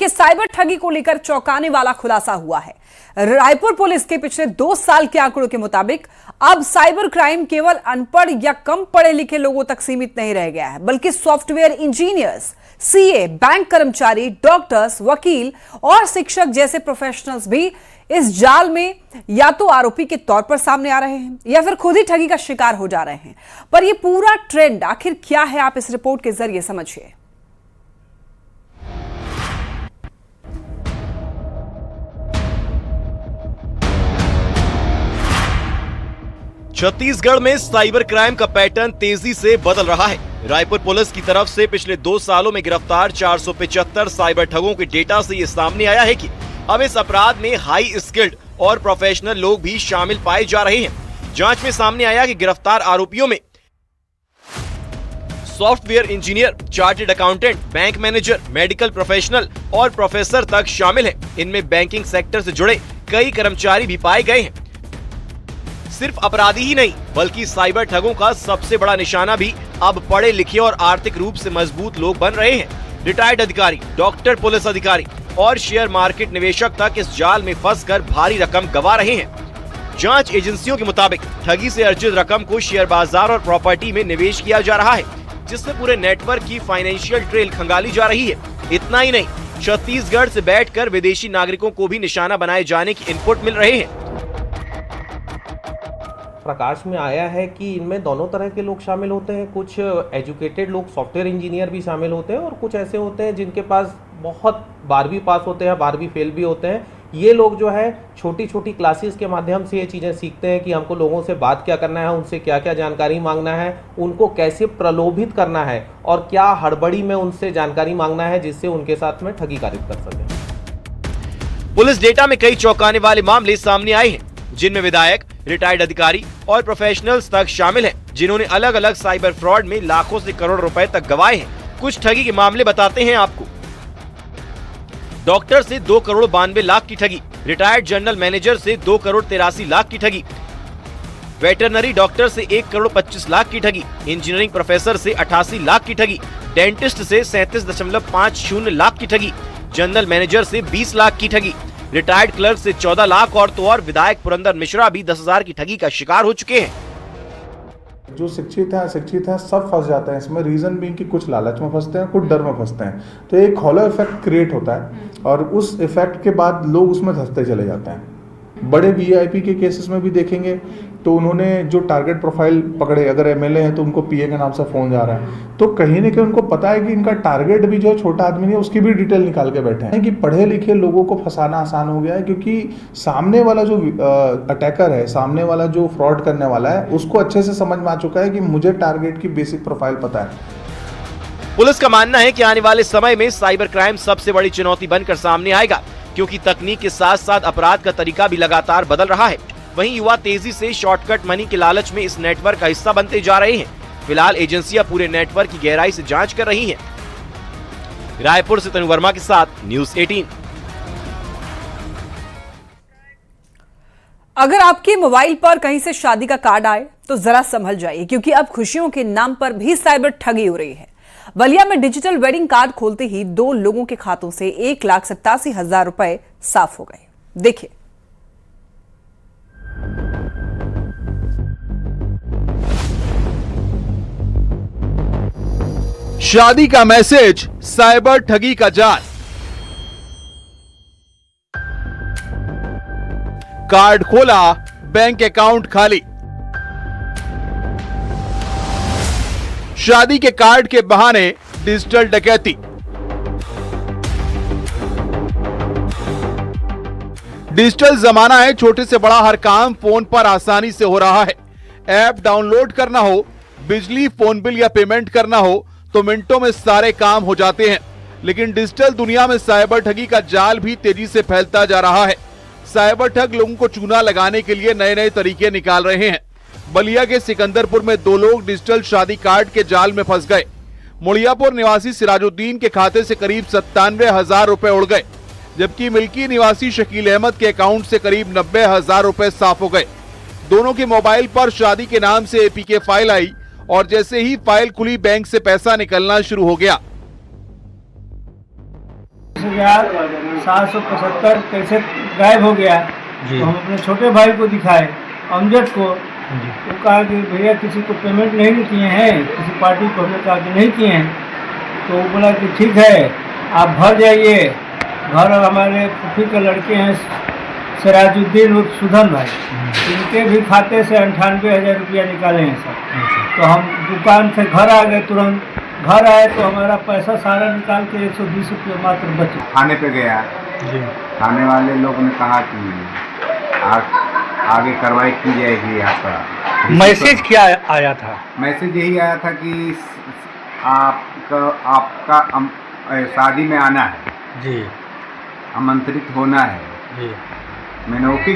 देखिए, साइबर ठगी को लेकर चौंकाने वाला खुलासा हुआ है। रायपुर पुलिस के पिछले 2 साल के आंकड़ों के मुताबिक अब साइबर क्राइम केवल अनपढ़ या कम पढ़े लिखे लोगों तक सीमित नहीं रह गया है, बल्कि सॉफ्टवेयर इंजीनियर्स, सीए, बैंक कर्मचारी, डॉक्टर्स, वकील और शिक्षक जैसे प्रोफेशनल्स भी इस जाल में या तो आरोपी के तौर पर सामने आ रहे हैं या फिर खुद ही ठगी का शिकार हो जा रहे हैं। पर यह पूरा ट्रेंड आखिर क्या है, आप इस रिपोर्ट के जरिए समझिए। छत्तीसगढ़ में साइबर क्राइम का पैटर्न तेजी से बदल रहा है। रायपुर पुलिस की तरफ से पिछले 2 सालों में गिरफ्तार 475 साइबर ठगों के डेटा से ये सामने आया है कि अब इस अपराध में हाई स्किल्ड और प्रोफेशनल लोग भी शामिल पाए जा रहे हैं। जांच में सामने आया कि गिरफ्तार आरोपियों में software engineer, chartered accountant, bank manager, medical professional और प्रोफेसर तक शामिल हैं। इनमें बैंकिंग सेक्टर से जुड़े कई कर्मचारी भी पाए गए हैं। सिर्फ अपराधी ही नहीं, बल्कि साइबर ठगों का सबसे बड़ा निशाना भी अब पढ़े लिखे और आर्थिक रूप से मजबूत लोग बन रहे हैं। रिटायर्ड अधिकारी, डॉक्टर, पुलिस अधिकारी और शेयर मार्केट निवेशक तक इस जाल में फंसकर भारी रकम गंवा रहे हैं। जांच एजेंसियों के मुताबिक ठगी से अर्जित रकम को शेयर बाजार और प्रॉपर्टी में निवेश किया जा रहा है, जिससे पूरे नेटवर्क की फाइनेंशियल ट्रेल खंगाली जा रही है। इतना ही नहीं, छत्तीसगढ़ से बैठकर विदेशी नागरिकों को भी निशाना बनाए जाने की इनपुट मिल रहे हैं। प्रकाश में आया है कि इनमें दोनों तरह के लोग शामिल होते हैं। कुछ एजुकेटेड लोग, सॉफ्टवेयर इंजीनियर भी शामिल होते हैं और कुछ ऐसे होते हैं जिनके पास बहुत 12वीं पास होते हैं, 12वीं फेल भी होते हैं। ये लोग जो है छोटी छोटी क्लासेस के माध्यम से ये चीज़ें सीखते हैं कि हमको लोगों से बात क्या करना है, उनसे क्या क्या जानकारी मांगना है, उनको कैसे प्रलोभित करना है और क्या हड़बड़ी में उनसे जानकारी मांगना है जिससे उनके साथ में ठगी कारित कर सकें। पुलिस डेटा में कई चौंकाने वाले मामले सामने आए हैं, जिनमें विधायक, रिटायर्ड अधिकारी और प्रोफेशनल्स तक शामिल हैं, जिन्होंने अलग अलग साइबर फ्रॉड में लाखों से करोड़ रुपए तक गंवाए हैं। कुछ ठगी के मामले बताते हैं आपको। डॉक्टर से 2 करोड़ 92 लाख की ठगी, रिटायर्ड जनरल मैनेजर से 2 करोड़ 83 लाख की ठगी, वेटरनरी डॉक्टर से 1 करोड़ 25 लाख की ठगी, इंजीनियरिंग प्रोफेसर से 88 लाख की ठगी, डेंटिस्ट से 37.50 लाख की ठगी, जनरल मैनेजर से 20 लाख की ठगी, रिटायर्ड क्लर्क से 14 लाख और तो और विधायक पुरंदर मिश्रा भी 10,000 की ठगी का शिकार हो चुके हैं। जो शिक्षित है, अशिक्षित है, सब फंस जाते हैं इसमें। रीजन भी कि कुछ लालच में फंसते हैं, कुछ डर में फंसते हैं, तो एक हॉलो इफेक्ट क्रिएट होता है और उस इफेक्ट के बाद लोग उसमें धंसते चले जाते हैं। बड़े वीआईपी के केसेस में भी देखेंगे तो उन्होंने जो टारगेट प्रोफाइल पकड़े, अगर एमएलए है तो उनको पीए के नाम से फोन जा रहा है, तो कहीं ना कहीं उनको पता है कि इनका टारगेट भी जो है छोटा आदमी नहीं है, उसकी भी डिटेल निकाल के बैठे हैं। कि पढ़े लिखे लोगों को फंसाना आसान हो गया है, क्योंकि सामने वाला जो अटैकर है, सामने वाला जो फ्रॉड करने वाला है, उसको अच्छे से समझ में आ चुका है कि मुझे टारगेट की बेसिक प्रोफाइल पता है। पुलिस का मानना है कि आने वाले समय में साइबर क्राइम सबसे बड़ी चुनौती बनकर सामने आएगा, क्योंकि तकनीक के साथ साथ अपराध का तरीका भी लगातार बदल रहा है। वहीं युवा तेजी से शॉर्टकट मनी के लालच में इस नेटवर्क का हिस्सा बनते जा रहे हैं। फिलहाल एजेंसियां पूरे नेटवर्क की गहराई से जांच कर रही हैं। रायपुर से तनु वर्मा के साथ न्यूज़ 18। अगर आपके मोबाइल पर कहीं से शादी का कार्ड आए तो जरा संभल जाइए, क्योंकि अब खुशियों के नाम पर भी साइबर ठगी हो रही है। बलिया में डिजिटल वेडिंग कार्ड खोलते ही 2 लोगों के खातों से 1,87,000 रुपए साफ हो गए। देखिए। शादी का मैसेज, साइबर ठगी का जाल। कार्ड खोला, बैंक अकाउंट खाली। शादी के कार्ड के बहाने डिजिटल डकैती। डिजिटल जमाना है, छोटे से बड़ा हर काम फोन पर आसानी से हो रहा है। ऐप डाउनलोड करना हो, बिजली, फोन बिल या पेमेंट करना हो तो मिनटों में सारे काम हो जाते हैं। लेकिन डिजिटल दुनिया में साइबर ठगी का जाल भी तेजी से फैलता जा रहा है। साइबर ठग लोगों को चूना लगाने के लिए नए नए तरीके निकाल रहे हैं। बलिया के सिकंदरपुर में 2 लोग डिजिटल शादी कार्ड के जाल में फंस गए। मुड़ियापुर निवासी सिराजुद्दीन के खाते से करीब 97,000 रुपए उड़ गए, जबकि मिल्की निवासी शकील अहमद के अकाउंट से करीब 90,000 रुपए साफ हो गए। दोनों के मोबाइल पर शादी के नाम से एपीके फाइल आई और जैसे ही फाइल खुली, बैंक से पैसा निकलना शुरू हो गया। 32,775 कैसे गायब हो गया। तो हम अपने छोटे भाई को दिखाए, अमजद को, वो कहा कि भैया किसी को पेमेंट नहीं किए हैं, किसी पार्टी को हमने कहा कि नहीं किए हैं। तो वो बोला कि ठीक है आप भर जाइए। घर हमारे फूफी के लड़के हैं सिराजुद्दीन उर्फ सुधन भाई, इनके भी खाते से 98,000 रुपया निकाले हैं सर। तो हम दुकान से घर आ गए, तुरंत घर आए तो हमारा पैसा सारा निकाल के 120 रुपये मात्र बचे। थाने पे गया जी, थाने वाले लोग ने कहा कि आगे कार्रवाई की जाएगी। आपका मैसेज क्या आया था? मैसेज यही आया था कि आपका शादी में आना है जी, आमंत्रित होना है जी। मैंने ओके।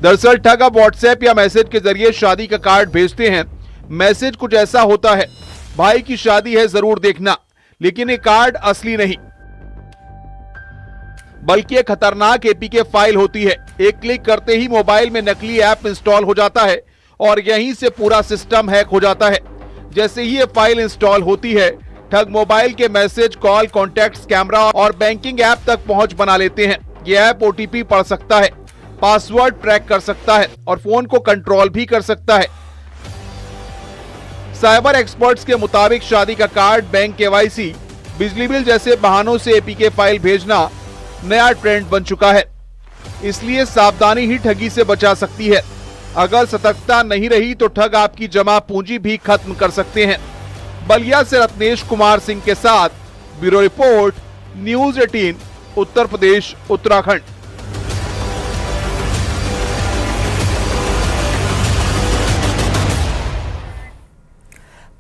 दरअसल ठग अब व्हाट्सएप या मैसेज के जरिए शादी का कार्ड भेजते हैं। मैसेज कुछ ऐसा होता है, भाई की शादी है जरूर देखना, लेकिन ये कार्ड असली नहीं बल्कि एक खतरनाक एपीके फाइल होती है। एक क्लिक करते ही मोबाइल में नकली ऐप इंस्टॉल हो जाता है और यहीं से पूरा सिस्टम हैक हो जाता है। जैसे ही ये फाइल इंस्टॉल होती है, ठग मोबाइल के मैसेज, कॉल, कॉन्टैक्ट्स, कैमरा और बैंकिंग ऐप तक पहुंच बना लेते हैं। ये ऐप ओटीपी पढ़ सकता है, पासवर्ड ट्रैक कर सकता है और फोन को कंट्रोल भी कर सकता है। साइबर एक्सपर्ट्स के मुताबिक शादी का कार्ड, बैंक केवाईसी, बिजली बिल जैसे बहानों से एपीके फाइल भेजना नया ट्रेंड बन चुका है। इसलिए सावधानी ही ठगी से बचा सकती है। अगर सतर्कता नहीं रही तो ठग आपकी जमा पूंजी भी खत्म कर सकते हैं। बलिया से रत्नेश कुमार सिंह के साथ bureau report, news 18, Uttar Pradesh, Uttarakhand.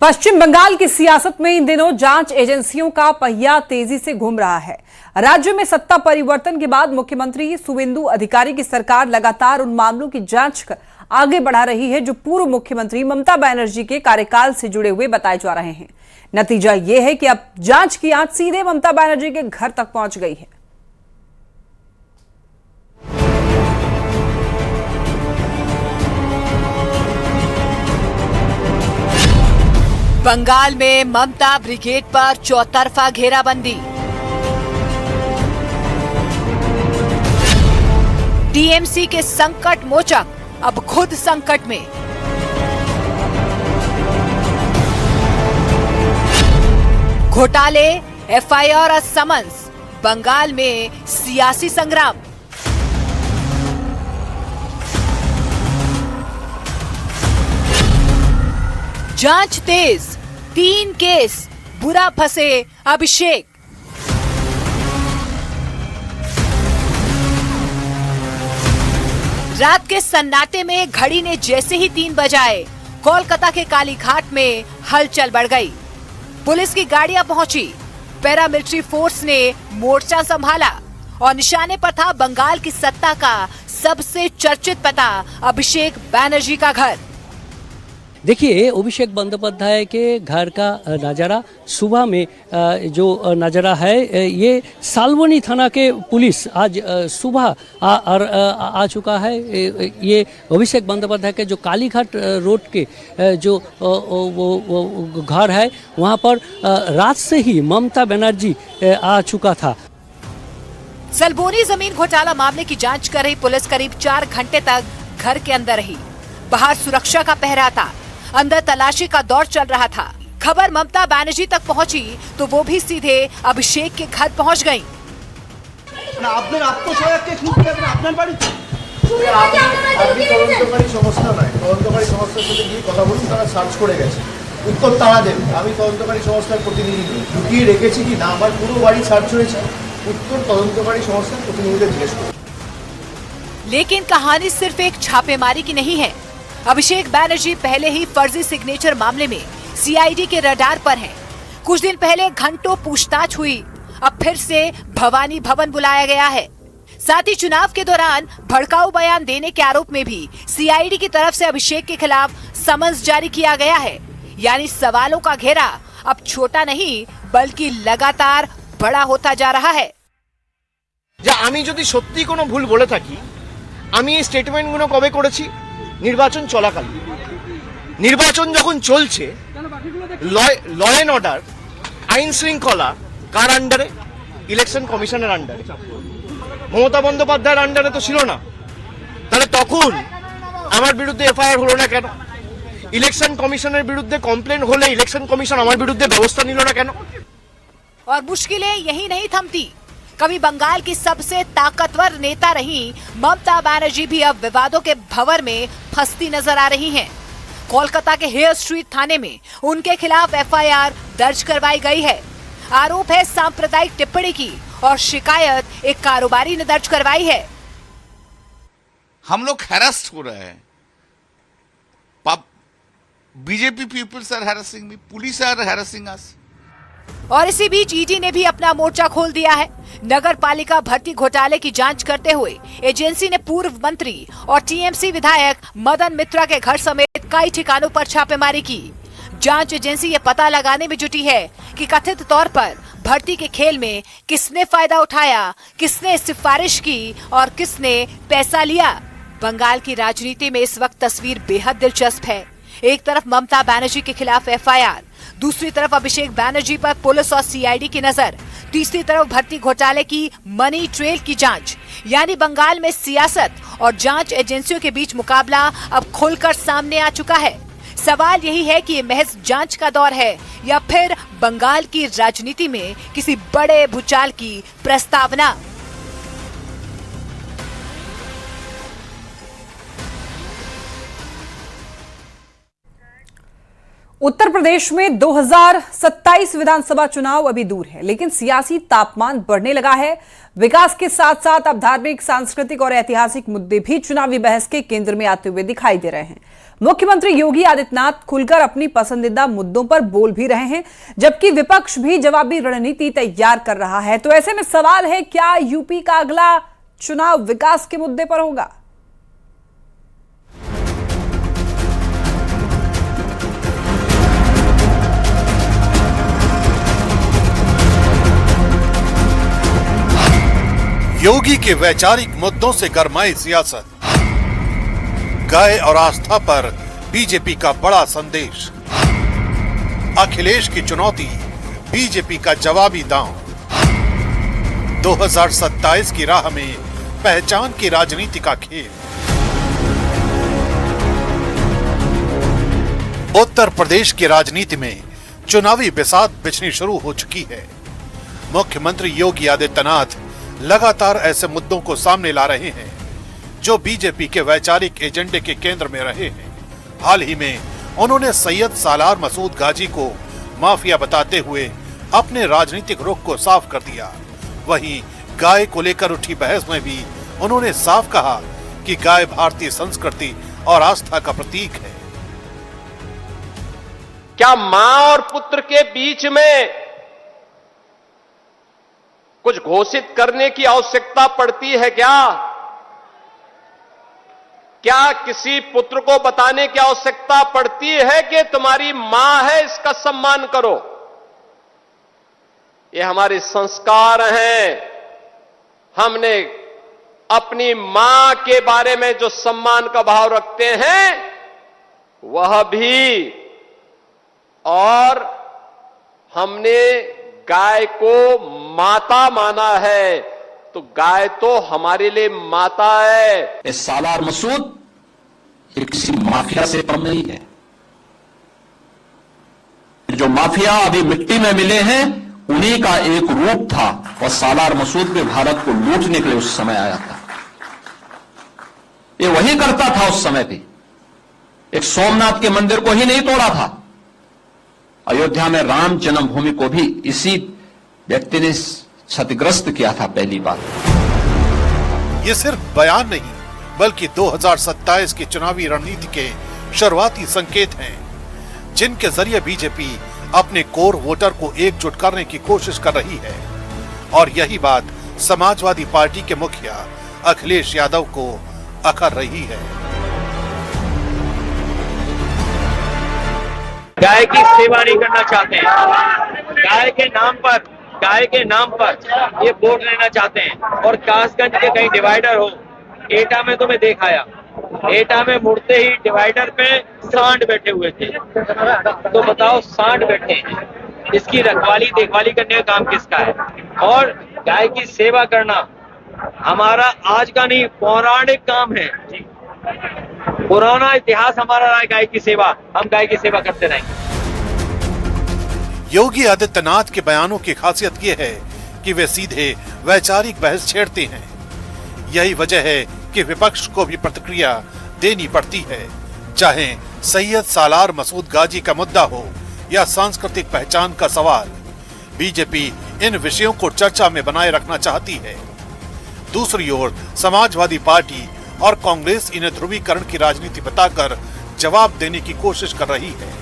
पश्चिम बंगाल की सियासत में इन दिनों जांच एजेंसियों का पहिया तेजी से घूम रहा है। राज्य में सत्ता परिवर्तन के बाद मुख्यमंत्री शुवेंदु अधिकारी की सरकार लगातार उन मामलों की जांच आगे बढ़ा रही है जो पूर्व मुख्यमंत्री ममता बनर्जी के कार्यकाल से जुड़े हुए बताए जा रहे हैं। नतीजा यह है कि अब जांच की आंच सीधे ममता बनर्जी के घर तक पहुंच गई है। बंगाल में ममता ब्रिगेड पर चौतरफा घेराबंदी। टीएमसी के संकट मोचक अब खुद संकट में। घोटाले, एफआईआर और समन्स, बंगाल में सियासी संग्राम। जांच तेज, 3 केस, बुरा फंसे अभिषेक। रात के सन्नाटे में घड़ी ने जैसे ही 3 बजाए, कोलकाता के कालीघाट में हलचल बढ़ गई। पुलिस की गाड़ियां पहुंची, पैरामिलिट्री फोर्स ने मोर्चा संभाला और निशाने पर था बंगाल की सत्ता का सबसे चर्चित पता, अभिषेक बनर्जी का घर। देखिए, अभिषेक बंदोपाध्याय के घर का नज़ारा सुबह में जो नज़ारा है, ये सालवनी थाना के पुलिस आज सुबह आ चुका है। ये अभिषेक बंदोपाध्याय के जो कालीघाट रोड के जो वो घर है, वहाँ पर रात से ही ममता बनर्जी आ चुका था। सलबोनी जमीन घोटाला मामले की जांच कर रही पुलिस करीब 4 घंटे तक घर के अंदर रही। बाहर सुरक्षा का पहरा था, अंदर तलाशी का दौर चल रहा था। खबर ममता बनर्जी तक पहुंची तो वो भी सीधे अभिषेक के घर पहुंच गईं। उत्तर तारा देव আমি তদন্তকারী সংস্থার প্রতিনিধি ঢুকিয়ে রেখেছি কি না আমার পুরো বাড়ি সার্চ হয়েছে उत्तर তদন্তকারী সংস্থার প্রতিনিধিদের জিজ্ঞেস করুন। लेकिन कहानी सिर्फ एक छापेमारी की नहीं है। अभिषेक बनर्जी पहले ही फर्जी सिग्नेचर मामले में सीआईडी के रडार पर हैं। कुछ दिन पहले घंटों पूछताछ हुई, अब फिर से भवानी भवन बुलाया गया है। साथ ही चुनाव के दौरान भड़काऊ बयान देने के आरोप में भी सीआईडी की तरफ से अभिषेक के खिलाफ समन्स जारी किया गया है। यानी सवालों का घेरा अब छोटा नहीं बल्कि लगातार बड़ा होता जा रहा है। আমি যদি সত্যি কোনো ভুল বলে থাকি, আমি এই স্টেটমেন্টগুলো কবে করেছি? নির্বাচন চলাকালীন। নির্বাচন যখন চলছে, ল অ্যান্ড অর্ডার, আইন শৃঙ্খলা কার আন্ডারে? ইলেকশন কমিশনের আন্ডারে, মমতা বন্দ্যোপাধ্যায়ের আন্ডারে তো ছিল না। তাহলে তখন আমার বিরুদ্ধে এফআইআর হলো না কেন? ইলেকশন কমিশনের বিরুদ্ধে কমপ্লেন হলে ইলেকশন কমিশন আমার বিরুদ্ধে ব্যবস্থা নিল না কেন? और मुश्किलें यही नहीं थमती। कभी बंगाल की सबसे ताकतवर नेता रही ममता बनर्जी भी अब विवादों के भंवर में फंसती नजर आ रही हैं। कोलकाता के हेयर स्ट्रीट थाने में उनके खिलाफ एफआईआर दर्ज करवाई गई है। आरोप है सांप्रदायिक टिप्पणी की और शिकायत एक कारोबारी ने दर्ज करवाई है। हम लोग हैरेस्ट हो रहे हैं, BJP peoples are harassing me, police are harassing us. और इसी बीच ईडी ने भी अपना मोर्चा खोल दिया है। नगर पालिका भर्ती घोटाले की जांच करते हुए एजेंसी ने पूर्व मंत्री और टीएमसी विधायक मदन मित्रा के घर समेत कई ठिकानों पर छापेमारी की। जांच एजेंसी ये पता लगाने में जुटी है कि कथित तौर पर भर्ती के खेल में किसने फायदा उठाया, किसने सिफारिश की और किसने पैसा लिया। बंगाल की राजनीति में इस वक्त तस्वीर बेहद दिलचस्प है। एक तरफ ममता बनर्जी के खिलाफ एफआईआर, दूसरी तरफ अभिषेक बनर्जी पर पुलिस और सीआईडी की नजर, तीसरी तरफ भर्ती घोटाले की मनी ट्रेल की जांच। यानी बंगाल में सियासत और जांच एजेंसियों के बीच मुकाबला अब खुलकर सामने आ चुका है। सवाल यही है कि ये महज जांच का दौर है या फिर बंगाल की राजनीति में किसी बड़े भूचाल की प्रस्तावना। उत्तर प्रदेश में 2027 विधानसभा चुनाव अभी दूर है, लेकिन सियासी तापमान बढ़ने लगा है। विकास के साथ साथ अब धार्मिक, सांस्कृतिक और ऐतिहासिक मुद्दे भी चुनावी बहस के केंद्र में आते हुए दिखाई दे रहे हैं। मुख्यमंत्री योगी आदित्यनाथ खुलकर अपनी पसंदीदा मुद्दों पर बोल भी रहे हैं, जबकि विपक्ष भी जवाबी रणनीति तैयार कर रहा है। तो ऐसे में सवाल है, क्या यूपी का अगला चुनाव विकास के मुद्दे पर होगा? योगी के वैचारिक मुद्दों से गरमाई सियासत, गाय और आस्था पर बीजेपी का बड़ा संदेश, अखिलेश की चुनौती, बीजेपी का जवाबी दांव, 2027 की राह में पहचान की राजनीति का खेल। उत्तर प्रदेश की राजनीति में चुनावी बिसात बिछनी शुरू हो चुकी है। मुख्यमंत्री योगी आदित्यनाथ लगातार ऐसे मुद्दों को सामने ला रहे हैं जो बीजेपी के वैचारिक एजेंडे के केंद्र में रहे हैं। हाल ही में उन्होंने सैयद सालार मसूद गाजी को माफिया बताते हुए अपने राजनीतिक रुख को साफ कर दिया। वहीं गाय को लेकर उठी बहस में भी उन्होंने साफ कहा कि गाय भारतीय संस्कृति और आस्था का प्रतीक है। क्या मां और पुत्र के बीच में कुछ घोषित करने की आवश्यकता पड़ती है क्या? क्या किसी पुत्र को बताने की आवश्यकता पड़ती है कि तुम्हारी मां है, इसका सम्मान करो? ये हमारे संस्कार हैं। हमने अपनी मां के बारे में जो सम्मान का भाव रखते हैं वह भी, और हमने गाय को माता माना है, तो गाय तो हमारे लिए माता है। सालार मसूद ये किसी माफिया से कम नहीं है। जो माफिया अभी मिट्टी में मिले हैं उन्हीं का एक रूप था, और सालार मसूद भी भारत को लूटने के लिए उस समय आया था। ये वही करता था उस समय भी। एक सोमनाथ के मंदिर को ही नहीं तोड़ा था, अयोध्या में राम जन्मभूमि को भी इसी व्यक्ति ने क्षतिग्रस्त किया था पहली बार। ये सिर्फ बयान नहीं बल्कि 2027 की चुनावी रणनीति के शुरुआती संकेत हैं, जिनके जरिए बीजेपी अपने कोर वोटर को एकजुट करने की कोशिश कर रही है। और यही बात समाजवादी पार्टी के मुखिया अखिलेश यादव को अखर रही है। गाय की सेवा नहीं करना चाहते हैं, गाय के नाम पर ये वोट लेना चाहते हैं। और कासगंज के कहीं डिवाइडर हो, एटा में तो मैं देखाया, एटा में मुड़ते ही डिवाइडर पे सांड बैठे हुए थे। तो बताओ, सांड बैठे हैं, इसकी रखवाली देखभाली करने का काम किसका है? और गाय की सेवा करना हमारा आज का नहीं पौराणिक काम है। पुराना इतिहास हमारा रहा है गाय की सेवा, हम गाय की सेवा करते रहेंगे। योगी आदित्यनाथ के बयानों की खासियत ये है कि वे सीधे वैचारिक बहस छेड़ते हैं। यही वजह है कि विपक्ष को भी प्रतिक्रिया देनी पड़ती है, चाहे सैयद सालार मसूद गाजी का मुद्दा हो या सांस्कृतिक पहचान का सवाल। बीजेपी इन विषयों को चर्चा में बनाए रखना चाहती है। दूसरी ओर समाजवादी पार्टी और कांग्रेस इन्हें ध्रुवीकरण की राजनीति बताकर जवाब देने की कोशिश कर रही है।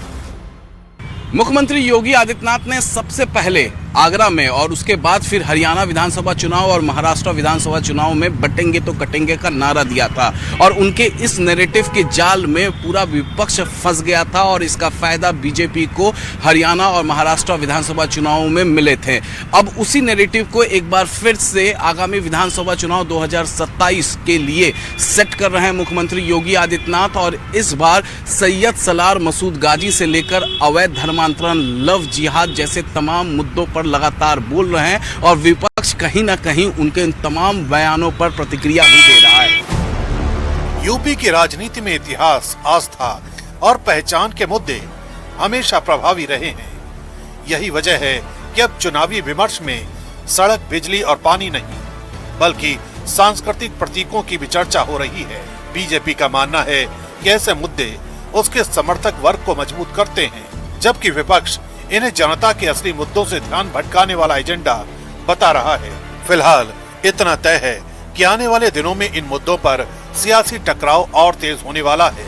मुख्यमंत्री योगी आदित्यनाथ ने सबसे पहले आगरा में और उसके बाद फिर हरियाणा विधानसभा चुनाव और महाराष्ट्र विधानसभा चुनाव में बटेंगे तो कटेंगे का नारा दिया था और उनके इस नैरेटिव के जाल में पूरा विपक्ष फंस गया था और इसका फायदा बीजेपी को हरियाणा और महाराष्ट्र विधानसभा चुनाव में मिले थे। अब उसी नैरेटिव को एक बार फिर से आगामी विधानसभा चुनाव 2027 के लिए सेट कर रहे हैं मुख्यमंत्री योगी आदित्यनाथ और इस बार सैयद सालार मसूद गाजी से लेकर अवैध धर्मांतरण, लव जिहाद जैसे तमाम मुद्दों पर लगातार बोल रहे हैं और विपक्ष कहीं ना कहीं उनके इन तमाम बयानों पर प्रतिक्रिया भी दे रहा है। यूपी की राजनीति में इतिहास, आस्था और पहचान के मुद्दे हमेशा प्रभावी रहे हैं। यही वजह है कि अब चुनावी विमर्श में सड़क, बिजली और पानी नहीं, बल्कि सांस्कृतिक प्रतीकों की भी चर्चा हो रही है। बीजेपी का मानना है कि ऐसे मुद्दे उसके समर्थक वर्ग को मजबूत करते हैं, जबकि विपक्ष इन्हें जनता के असली मुद्दों से ध्यान भटकाने वाला एजेंडा बता रहा है। फिलहाल इतना तय है कि आने वाले दिनों में इन मुद्दों पर सियासी टकराव और तेज होने वाला है।